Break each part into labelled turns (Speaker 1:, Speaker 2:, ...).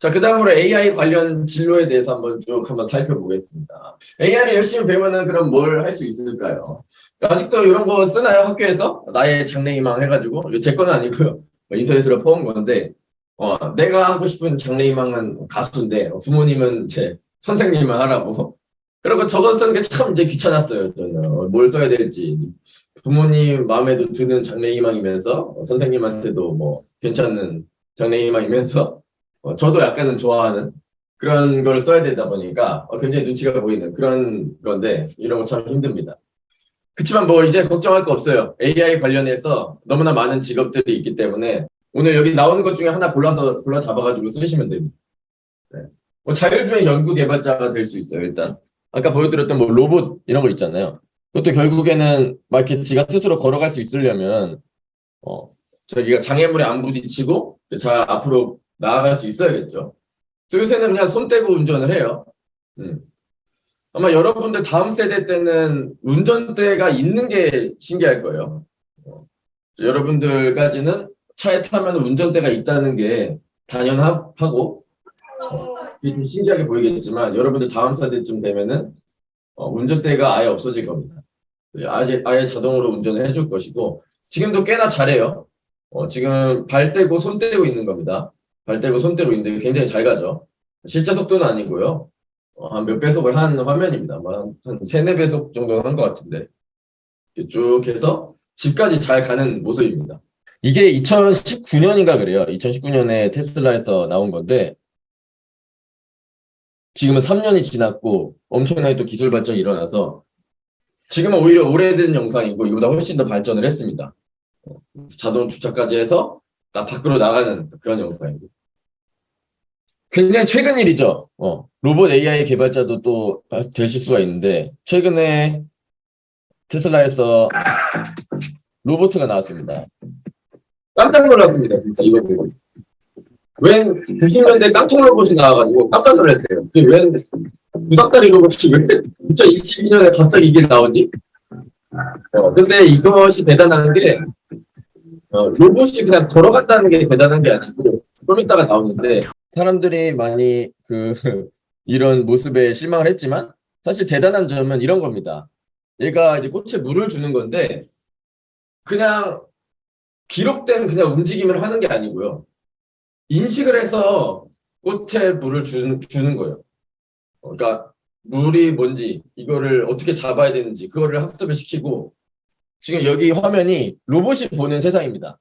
Speaker 1: 자, 그 다음으로 AI 관련 진로에 대해서 한번 살펴보겠습니다. AI를 열심히 배우면은 그럼 뭘 할 수 있을까요? 아직도 이런 거 쓰나요? 학교에서? 나의 장래희망 해가지고. 이거 제 거는 아니고요. 인터넷으로 퍼온 건데, 내가 하고 싶은 장래희망은 가수인데, 부모님은 제 선생님을 하라고. 그리고 저거 쓰는 게 참 이제 귀찮았어요, 저는. 뭘 써야 될지. 부모님 마음에도 드는 장래희망이면서, 선생님한테도 뭐, 괜찮은 장래희망이면서, 저도 약간은 좋아하는 그런 걸 써야 되다 보니까 굉장히 눈치가 보이는 그런 건데 이런 거 참 힘듭니다. 그렇지만 뭐 이제 걱정할 거 없어요. AI 관련해서 너무나 많은 직업들이 있기 때문에 오늘 여기 나오는 것 중에 하나 골라 잡아가지고 쓰시면 됩니다. 네. 뭐 자율주행 연구 개발자가 될 수 있어요. 일단 아까 보여드렸던 뭐 로봇 이런 거 있잖아요. 그것도 결국에는 막 이렇게 지가 스스로 걸어갈 수 있으려면 저기가 장애물에 안 부딪히고 잘 앞으로 나아갈 수 있어야겠죠. 요새는 그냥 손 떼고 운전을 해요. 음. 아마 여러분들 다음 세대 때는 운전대가 있는 게 신기할 거예요. 어, 여러분들까지는 차에 타면 운전대가 있다는 게 당연하고, 이게 좀 신기하게 보이겠지만, 여러분들 다음 세대쯤 되면은, 운전대가 아예 없어질 겁니다. 아예 자동으로 운전을 해줄 것이고, 지금도 꽤나 잘해요. 지금 발 떼고 손 떼고 있는 겁니다. 발 떼고 손 떼고 있는데 굉장히 잘 가죠. 실제 속도는 아니고요. 한 몇 배속을 한 화면입니다. 한 세네 배속 정도는 한 것 같은데. 이렇게 쭉 해서 집까지 잘 가는 모습입니다. 이게 2019년인가 그래요. 2019년에 테슬라에서 나온 건데, 지금은 3년이 지났고, 엄청나게 또 기술 발전이 일어나서, 지금은 오히려 오래된 영상이고, 이보다 훨씬 더 발전을 했습니다. 자동 주차까지 해서, 밖으로 나가는 그런 영상입니다. 굉장히 최근 일이죠. 로봇 AI 개발자도 또 되실 수가 있는데, 최근에 테슬라에서 로봇가 나왔습니다. 깜짝 놀랐습니다. 진짜 이거 보고. 웬 90년대 깡통 로봇이 나와가지고 깜짝 놀랐어요. 웬 구닥다리 로봇이 왜 2022년에 갑자기 이게 나오지? 근데 이것이 대단한 게 로봇이 그냥 걸어간다는 게 대단한 게 아니고 좀 이따가 나오는데 사람들이 많이 이런 모습에 실망을 했지만 사실 대단한 점은 이런 겁니다. 얘가 이제 꽃에 물을 주는 건데 그냥 기록된 그냥 움직임을 하는 게 아니고요. 인식을 해서 꽃에 물을 주는 거예요. 그러니까 물이 뭔지 이거를 어떻게 잡아야 되는지 그거를 학습을 시키고 지금 여기 화면이 로봇이 보는 세상입니다.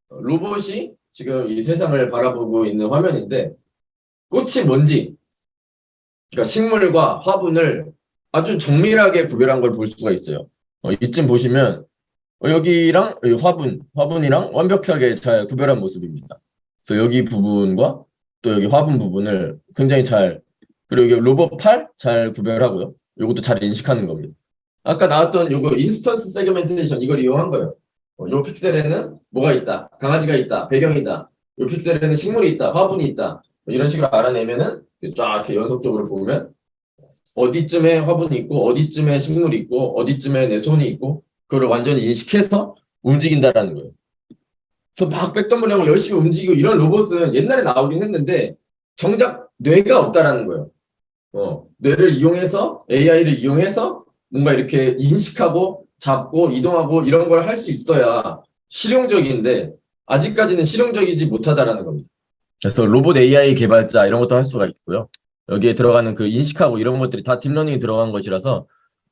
Speaker 1: 로봇이 지금 이 세상을 바라보고 있는 화면인데 꽃이 뭔지 그러니까 식물과 화분을 아주 정밀하게 구별한 걸 볼 수가 있어요. 이쯤 보시면 여기랑 여기 화분이랑 완벽하게 잘 구별한 모습입니다. 그래서 여기 부분과 또 여기 화분 부분을 굉장히 그리고 여기 로봇 팔 잘 구별하고요. 이것도 잘 인식하는 겁니다. 아까 나왔던 요거 인스턴스 세그멘테이션 이걸 이용한 거예요. 요 픽셀에는 뭐가 있다, 강아지가 있다, 배경이다. 요 픽셀에는 식물이 있다, 화분이 있다. 이런 식으로 알아내면은 쫙 이렇게 연속적으로 보면 어디쯤에 화분이 있고 어디쯤에 식물이 있고 어디쯤에 내 손이 있고 그걸 완전히 인식해서 움직인다라는 거예요. 그래서 막 백덤블링하고 열심히 움직이고 이런 로봇은 옛날에 나오긴 했는데 정작 뇌가 없다라는 거예요. 뇌를 이용해서 AI를 이용해서 뭔가 이렇게 인식하고 잡고 이동하고 이런 걸 할 수 있어야 실용적인데 아직까지는 실용적이지 못하다라는 겁니다. 그래서 로봇 AI 개발자 이런 것도 할 수가 있고요. 여기에 들어가는 그 인식하고 이런 것들이 다 딥러닝이 들어간 것이라서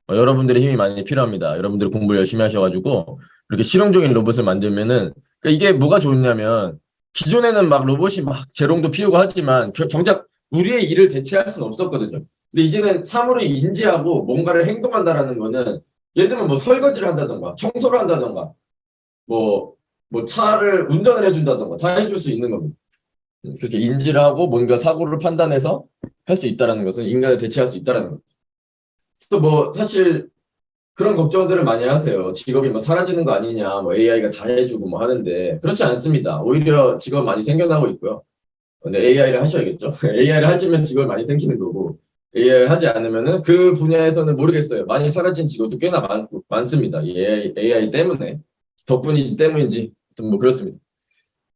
Speaker 1: 여러분들의 힘이 많이 필요합니다. 여러분들이 공부를 열심히 하셔가지고 이렇게 실용적인 로봇을 만들면은 그러니까 이게 뭐가 좋냐면 기존에는 막 로봇이 막 재롱도 피우고 하지만 정작 우리의 일을 대체할 수는 없었거든요. 근데 이제는 사물을 인지하고 뭔가를 행동한다라는 거는 예를 들면 뭐 설거지를 한다던가 청소를 한다던가 뭐, 뭐 차를 운전을 해준다던가 다 해줄 수 있는 겁니다. 그렇게 인지를 하고 뭔가 사고를 판단해서 할 수 있다라는 것은 인간을 대체할 수 있다라는 거죠. 또 뭐 사실 그런 걱정들을 많이 하세요. 직업이 뭐 사라지는 거 아니냐, 뭐 AI가 다 해주고 뭐 하는데 그렇지 않습니다. 오히려 직업 많이 생겨나고 있고요. 근데 AI를 하셔야겠죠. AI를 하시면 직업이 많이 생기는 거고 AI를 하지 않으면은 그 분야에서는 모르겠어요. 많이 사라진 직업도 꽤나 많습니다. 이 AI 때문에 덕분인지 때문인지 뭐 그렇습니다.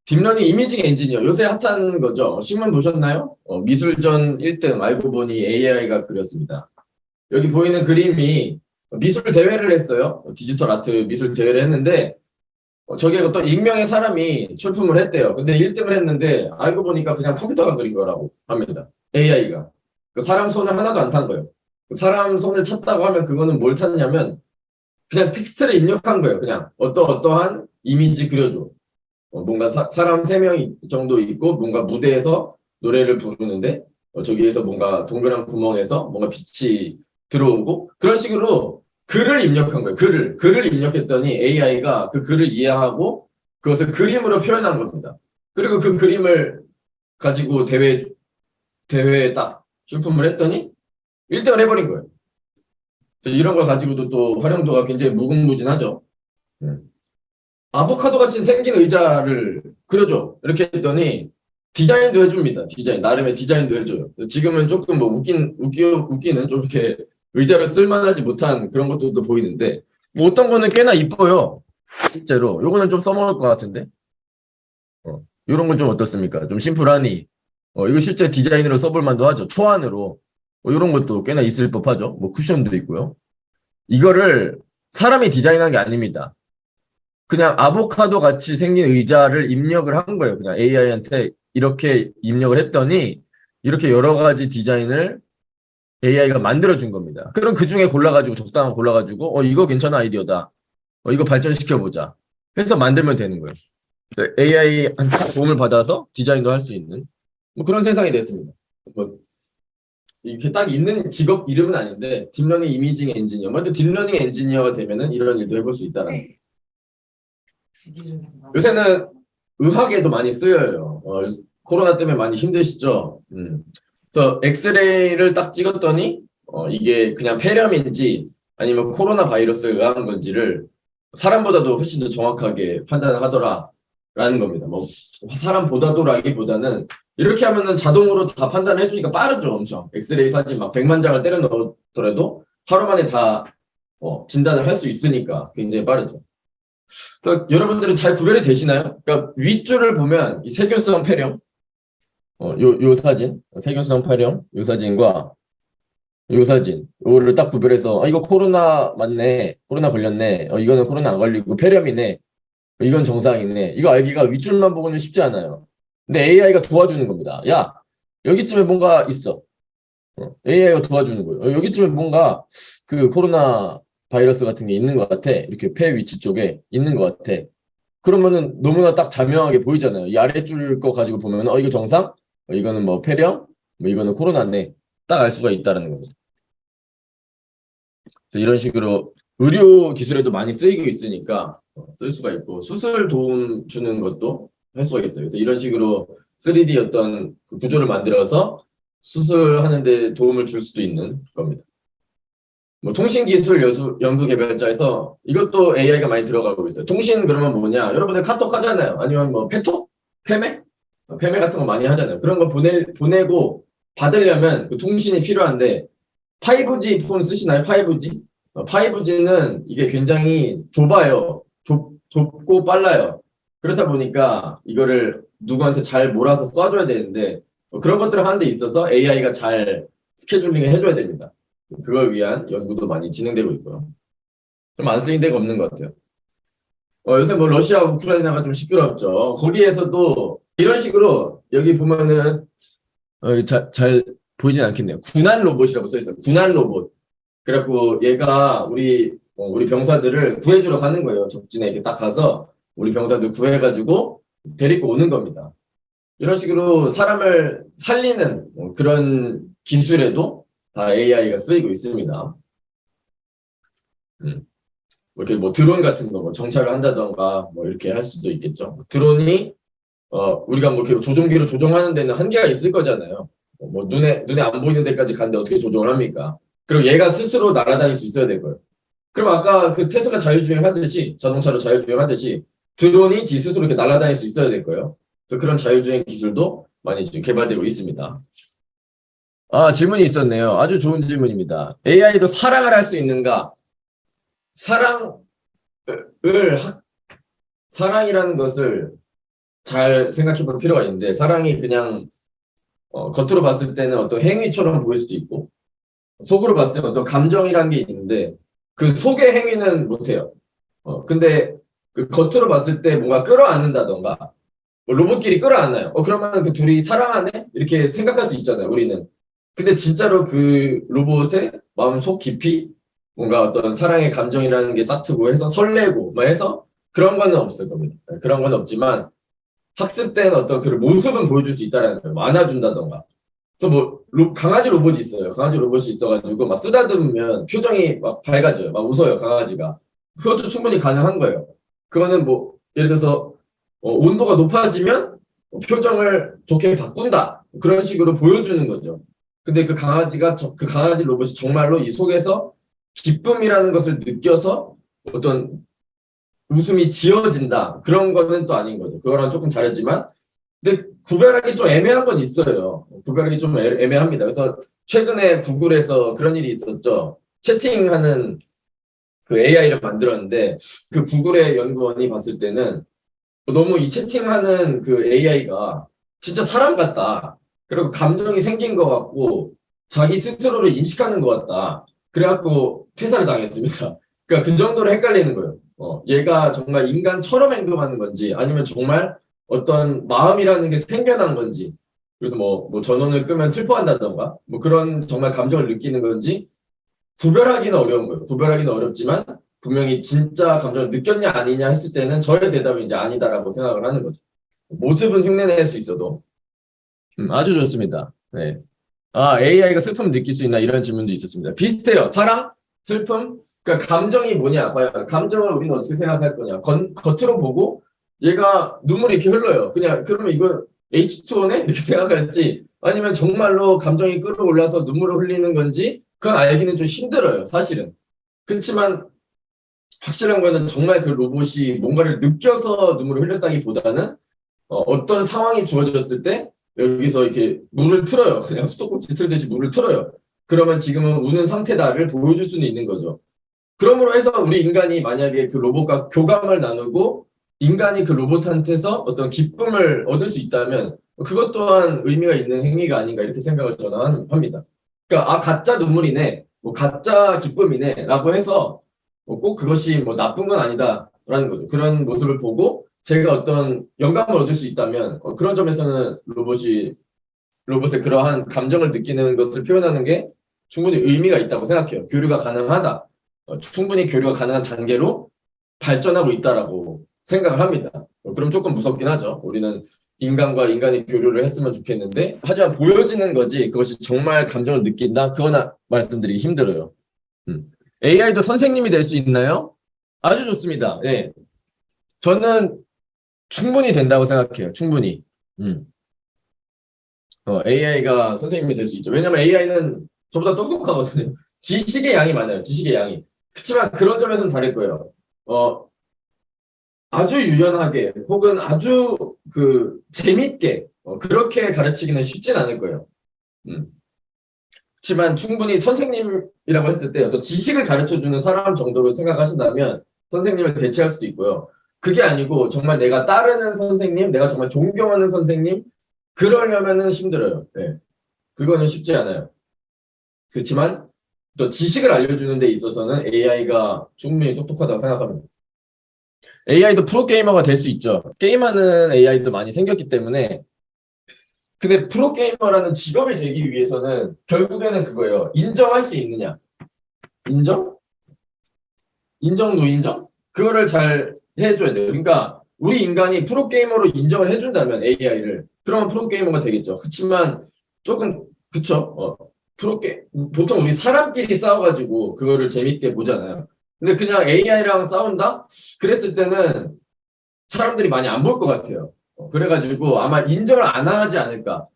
Speaker 1: 딥러닝 이미징 엔지니어 요새 핫한 거죠. 신문 보셨나요? 미술전 1등 알고 보니 AI가 그렸습니다. 여기 보이는 그림이 미술 대회를 했어요. 디지털 아트 미술 대회를 했는데 저기에 어떤 익명의 사람이 출품을 했대요. 근데 1등을 했는데 알고 보니까 그냥 컴퓨터가 그린 거라고 합니다. AI가. 그 사람 손을 하나도 안 탄 거예요. 그 사람 손을 탔다고 하면 그거는 뭘 탔냐면 그냥 텍스트를 입력한 거예요. 그냥 어떠한 이미지 그려줘. 뭔가 사람 3명 정도 있고 뭔가 무대에서 노래를 부르는데 저기에서 뭔가 동그란 구멍에서 뭔가 빛이 들어오고 그런 식으로 글을 입력한 거예요. 글을 입력했더니 AI가 그 글을 이해하고 그것을 그림으로 표현한 겁니다. 그리고 그 그림을 가지고 대회에 딱 출품을 했더니 1등을 해버린 거예요. 이런 걸 가지고도 또 활용도가 굉장히 무궁무진하죠. 아보카도 같이 생긴 의자를 그려줘. 이렇게 했더니 디자인도 해줍니다. 디자인. 나름의 디자인도 해줘요. 지금은 조금 뭐 웃기는 좀 이렇게 의자를 쓸만하지 못한 그런 것들도 보이는데, 뭐 어떤 거는 꽤나 이뻐요. 실제로. 요거는 좀 써먹을 것 같은데. 요런 건 좀 어떻습니까? 좀 심플하니. 이거 실제 디자인으로 써볼 만도 하죠. 초안으로. 요런 것도 꽤나 있을 법하죠. 뭐 쿠션도 있고요. 이거를 사람이 디자인한 게 아닙니다. 그냥 아보카도 같이 생긴 의자를 입력을 한 거예요. 그냥 AI한테 이렇게 입력을 했더니 이렇게 여러 가지 디자인을 AI가 만들어준 겁니다. 그럼 그 중에 골라가지고 적당한 거 골라가지고 이거 괜찮은 아이디어다. 이거 발전시켜보자. 해서 만들면 되는 거예요. AI한테 도움을 받아서 디자인도 할 수 있는 뭐 그런 세상이 됐습니다. 뭐 이렇게 딱 있는 직업 이름은 아닌데 딥러닝 이미징 엔지니어. 먼저 딥러닝 엔지니어가 되면은 이런 일도 해볼 수 있다는 거예요. 요새는 의학에도 많이 쓰여요. 코로나 때문에 많이 힘드시죠? 그래서 엑스레이를 딱 찍었더니 이게 그냥 폐렴인지 아니면 코로나 바이러스에 의한 건지를 사람보다도 훨씬 더 정확하게 판단을 하더라라는 겁니다. 뭐 사람보다도라기보다는 이렇게 하면은 자동으로 다 판단을 해주니까 빠르죠, 엄청. 엑스레이 사진 막 100만 장을 때려 넣더라도 하루 만에 다 진단을 할 수 있으니까 굉장히 빠르죠. 그러니까 여러분들은 잘 구별이 되시나요? 그러니까 윗줄을 보면 이 세균성 폐렴, 요 사진, 세균성 폐렴, 요 사진과 요 사진, 요거를 딱 구별해서 이거 코로나 맞네, 코로나 걸렸네, 이거는 코로나 안 걸리고 폐렴이네, 이건 정상이네. 이거 알기가 윗줄만 보고는 쉽지 않아요. 근데 AI가 도와주는 겁니다. 야, 여기쯤에 뭔가 있어. AI가 도와주는 거예요. 여기쯤에 뭔가 그 코로나 바이러스 같은 게 있는 것 같아. 이렇게 폐 위치 쪽에 있는 것 같아. 그러면은 너무나 딱 자명하게 보이잖아요. 이 아래줄 거 가지고 보면 이거 정상? 이거는 뭐 폐렴? 뭐 이거는 코로나네. 딱 알 수가 있다는 겁니다. 그래서 이런 식으로 의료 기술에도 많이 쓰이고 있으니까 쓸 수가 있고 수술 도움 주는 것도 할 수가 있어요. 그래서 이런 식으로 3D 어떤 구조를 만들어서 수술하는 데 도움을 줄 수도 있는 겁니다. 뭐 통신기술 연구개발자에서 이것도 AI가 많이 들어가고 있어요. 통신 그러면 뭐냐? 여러분들 카톡 하잖아요. 아니면 뭐 페톡? 페메? 페메 같은 거 많이 하잖아요. 그런 거 보내고 받으려면 그 통신이 필요한데 5G 폰 쓰시나요? 5G? 5G는 이게 굉장히 좁아요. 좁고 빨라요. 그렇다 보니까 이거를 누구한테 잘 몰아서 쏴줘야 되는데 그런 것들을 하는 데 있어서 AI가 잘 스케줄링을 해줘야 됩니다. 그걸 위한 연구도 많이 진행되고 있고요. 좀 안 쓰인 데가 없는 것 같아요. 요새 뭐 러시아, 우크라이나가 좀 시끄럽죠. 거기에서도 이런 식으로 여기 보면은 잘 보이진 않겠네요. 군안 로봇이라고 써 있어요. 군안 로봇. 그래갖고 얘가 우리 병사들을 구해주러 가는 거예요. 적진에 이렇게 딱 가서 우리 병사들 구해가지고 데리고 오는 겁니다. 이런 식으로 사람을 살리는 그런 기술에도 다 AI가 쓰이고 있습니다. 뭐 이렇게 뭐 드론 같은 거 뭐 정찰을 한다던가 뭐 이렇게 할 수도 있겠죠. 드론이 우리가 뭐 이렇게 조종기로 조종하는 데는 한계가 있을 거잖아요. 뭐 눈에 안 보이는 데까지 가는데 어떻게 조종을 합니까? 그리고 얘가 스스로 날아다닐 수 있어야 될 거예요. 그럼 아까 그 테슬라 자율주행 하듯이 자동차로 자율주행 하듯이 드론이 지 스스로 이렇게 날아다닐 수 있어야 될 거예요. 그래서 그런 자율주행 기술도 많이 지금 개발되고 있습니다. 질문이 있었네요. 아주 좋은 질문입니다. AI도 사랑을 할 수 있는가? 사랑이라는 것을 잘 생각해 볼 필요가 있는데, 사랑이 그냥 겉으로 봤을 때는 어떤 행위처럼 보일 수도 있고, 속으로 봤을 때는 어떤 감정이라는 게 있는데, 그 속의 행위는 못해요. 근데 그 겉으로 봤을 때 뭔가 끌어안는다던가, 뭐 로봇끼리 끌어안아요. 그러면 그 둘이 사랑하네? 이렇게 생각할 수 있잖아요, 우리는. 근데 진짜로 그 로봇의 마음 속 깊이 뭔가 어떤 사랑의 감정이라는 게 싹트고 해서 설레고 막 해서 그런 거는 없을 겁니다. 그런 건 없지만 학습된 어떤 그 모습은 보여줄 수 있다라는 거예요. 뭐 안아준다던가. 그래서 뭐 강아지 로봇이 있어요. 강아지 로봇이 있어가지고 막 쓰다듬으면 표정이 막 밝아져요. 막 웃어요, 강아지가. 그것도 충분히 가능한 거예요. 그거는 뭐 예를 들어서 온도가 높아지면 표정을 좋게 바꾼다. 그런 식으로 보여주는 거죠. 근데 그 강아지가 그 강아지 로봇이 정말로 이 속에서 기쁨이라는 것을 느껴서 어떤 웃음이 지어진다. 그런 거는 또 아닌 거죠. 그거랑 조금 다르지만 근데 구별하기 좀 애매한 건 있어요. 구별하기 좀 애매합니다. 그래서 최근에 구글에서 그런 일이 있었죠. 채팅하는 그 AI를 만들었는데 그 구글의 연구원이 봤을 때는 너무 이 채팅하는 그 AI가 진짜 사람 같다. 그리고 감정이 생긴 것 같고 자기 스스로를 인식하는 것 같다. 그래갖고 퇴사를 당했습니다. 그러니까 그 정도로 헷갈리는 거예요. 얘가 정말 인간처럼 행동하는 건지 아니면 정말 어떤 마음이라는 게 생겨난 건지 그래서 뭐 전원을 끄면 슬퍼한다던가 뭐 그런 정말 감정을 느끼는 건지 구별하기는 어려운 거예요. 구별하기는 어렵지만 분명히 진짜 감정을 느꼈냐 아니냐 했을 때는 저의 대답이 이제 아니다라고 생각을 하는 거죠. 모습은 흉내낼 수 있어도 아주 좋습니다. 네. AI가 슬픔을 느낄 수 있나 이런 질문도 있었습니다. 비슷해요. 사랑, 슬픔, 그러니까 감정이 뭐냐, 과연 감정을 우리는 어떻게 생각할 거냐. 겉으로 보고 얘가 눈물이 이렇게 흘러요. 그냥 그러면 이거 H2O네 이렇게 생각할지 아니면 정말로 감정이 끌어올라서 눈물을 흘리는 건지 그건 알기는 좀 힘들어요. 사실은. 그렇지만 확실한 거는 정말 그 로봇이 뭔가를 느껴서 눈물을 흘렸다기보다는 어떤 상황이 주어졌을 때 여기서 이렇게 물을 틀어요. 그냥 수도꼭지 틀듯이 물을 틀어요. 그러면 지금은 우는 상태다를 보여줄 수는 있는 거죠. 그러므로 해서 우리 인간이 만약에 그 로봇과 교감을 나누고 인간이 그 로봇한테서 어떤 기쁨을 얻을 수 있다면 그것 또한 의미가 있는 행위가 아닌가 이렇게 생각을 저는 합니다. 그러니까 가짜 눈물이네, 뭐 가짜 기쁨이네라고 해서 꼭 그것이 뭐 나쁜 건 아니다라는 거죠. 그런 모습을 보고 제가 어떤 영감을 얻을 수 있다면 그런 점에서는 로봇의 그러한 감정을 느끼는 것을 표현하는 게 충분히 의미가 있다고 생각해요. 교류가 가능하다. 충분히 교류가 가능한 단계로 발전하고 있다라고 생각을 합니다. 그럼 조금 무섭긴 하죠. 우리는 인간과 인간이 교류를 했으면 좋겠는데 하지만 보여지는 거지 그것이 정말 감정을 느낀다? 그건 말씀드리기 힘들어요. AI도 선생님이 될 수 있나요? 아주 좋습니다. 네. 저는 충분히 된다고 생각해요. 충분히. AI가 선생님이 될 수 있죠. 왜냐면 AI는 저보다 똑똑하거든요. 지식의 양이 많아요. 지식의 양이. 그렇지만 그런 점에서는 다를 거예요. 아주 유연하게 혹은 아주 그 재밌게 그렇게 가르치기는 쉽진 않을 거예요. 음. 그렇지만 충분히 선생님이라고 했을 때 어떤 지식을 가르쳐주는 사람 정도로 생각하신다면 선생님을 대체할 수도 있고요. 그게 아니고 정말 내가 따르는 선생님, 내가 정말 존경하는 선생님, 그러려면은 힘들어요. 네. 그거는 쉽지 않아요. 그렇지만 또 지식을 알려주는 데 있어서는 AI가 충분히 똑똑하다고 생각합니다. AI도 프로게이머가 될 수 있죠. 게임하는 AI도 많이 생겼기 때문에 근데 프로게이머라는 직업이 되기 위해서는 결국에는 그거예요. 인정할 수 있느냐. 인정? 인정, 노인정? 그거를 잘 해줘야 돼요. 그러니까 우리 인간이 프로게이머로 인정을 해준다면 AI를 그러면 프로게이머가 되겠죠. 그렇지만 조금 그쵸? 보통 우리 사람끼리 싸워가지고 그거를 재밌게 보잖아요. 근데 그냥 AI랑 싸운다? 그랬을 때는 사람들이 많이 안 볼 것 같아요. 그래가지고 아마 인정을 안 하지 않을까.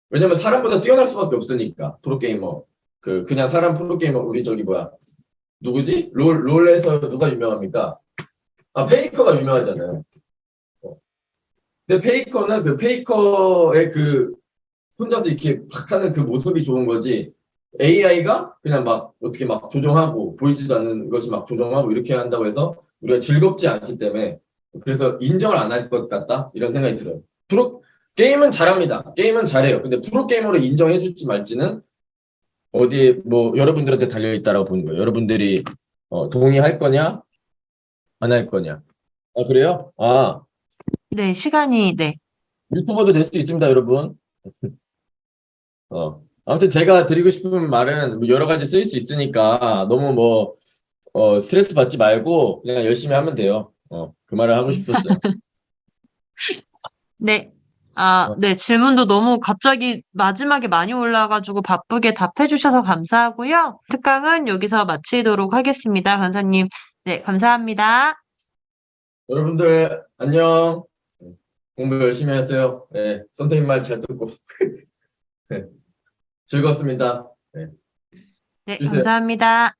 Speaker 1: 왜냐면 사람보다 뛰어날 수밖에 없으니까 프로게이머. 그냥 사람 프로게이머 우리 저기 뭐야 누구지? 롤에서 누가 유명합니까? 페이커가 유명하잖아요. 근데 페이커는 그 페이커의 그 혼자서 이렇게 막 하는 그 모습이 좋은 거지. AI가 그냥 막 어떻게 막 조정하고 보이지도 않는 것이 막 조정하고 이렇게 한다고 해서 우리가 즐겁지 않기 때문에 그래서 인정을 안 할 것 같다? 이런 생각이 들어요. 게임은 잘합니다. 게임은 잘해요. 근데 프로게이머로 인정해줄지 말지는 어디에, 뭐, 여러분들한테 달려있다라고 보는 거예요. 여러분들이, 동의할 거냐? 안 할 거냐? 아, 그래요? 아,
Speaker 2: 네, 시간이, 네.
Speaker 1: 유튜버도 될 수 있습니다, 여러분. 아무튼 제가 드리고 싶은 말은 뭐 여러 가지 쓰일 수 있으니까 너무 뭐, 스트레스 받지 말고 그냥 열심히 하면 돼요. 그 말을 하고 싶었어요.
Speaker 2: 네. 아,
Speaker 1: 어,
Speaker 2: 네. 질문도 너무 갑자기 마지막에 많이 올라와가지고 바쁘게 답해주셔서 감사하고요. 특강은 여기서 마치도록 하겠습니다. 강사님. 네, 감사합니다.
Speaker 1: 여러분들, 안녕. 공부 열심히 하세요. 네, 선생님 말 잘 듣고. 네, 즐거웠습니다. 네,
Speaker 2: 네,
Speaker 1: 쉬세요.
Speaker 2: 감사합니다.